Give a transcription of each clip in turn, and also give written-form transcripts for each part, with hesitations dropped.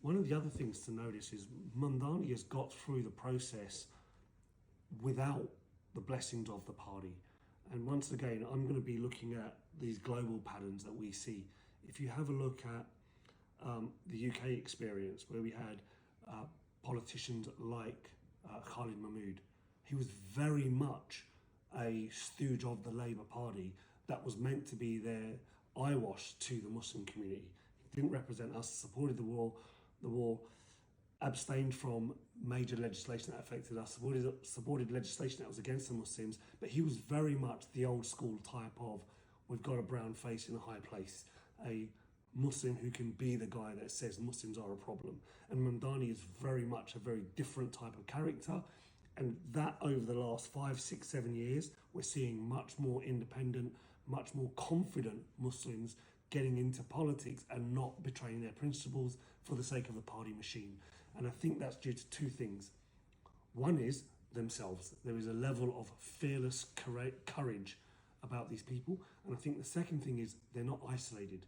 one of the other things to notice is Mamdani has got through the process without the blessings of the party. And once again, I'm going to be looking at these global patterns that we see. If you have a look at the UK experience, where we had politicians like Khalid Mahmood, he was very much a stooge of the Labour Party that was meant to be their eyewash to the Muslim community. He didn't represent us, supported the war, abstained from major legislation that affected us, supported legislation that was against the Muslims, but he was very much the old school type of, we've got a brown face in a high place, a Muslim who can be the guy that says Muslims are a problem. And Mamdani is very much a very different type of character. And that over the last 5, 6, 7 years, we're seeing much more independent, much more confident Muslims getting into politics and not betraying their principles for the sake of the party machine. And I think that's due to two things. One is themselves. There is a level of fearless courage about these people. And I think the second thing is they're not isolated.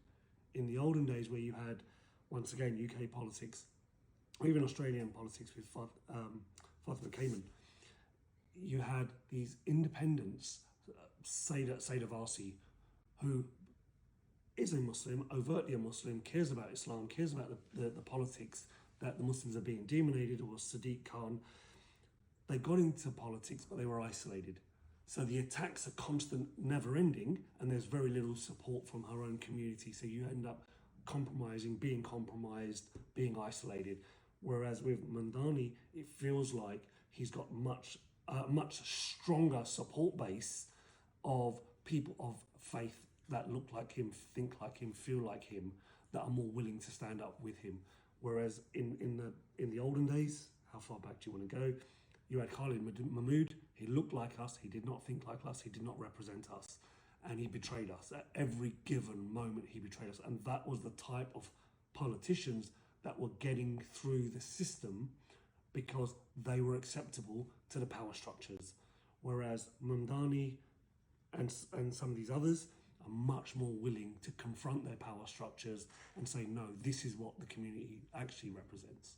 In the olden days where you had, once again, UK politics, or even Australian politics with Fatima Cayman, you had these independents, Saida Varsi, who is a Muslim, overtly a Muslim, cares about Islam, cares about the politics that the Muslims are being demonized, or Sadiq Khan. They got into politics, but they were isolated. So the attacks are constant, never ending, and there's very little support from her own community. So you end up compromising, being compromised, being isolated. Whereas with Mamdani, it feels like he's got much stronger support base of people of faith that look like him, think like him, feel like him, that are more willing to stand up with him. Whereas in the olden days, how far back do you want to go? You had Khalid Mahmood. He looked like us. He did not think like us. He did not represent us. And he betrayed us. At every given moment, he betrayed us. And that was the type of politicians that were getting through the system because they were acceptable to the power structures. Whereas Mamdani and some of these others are much more willing to confront their power structures and say, no, this is what the community actually represents.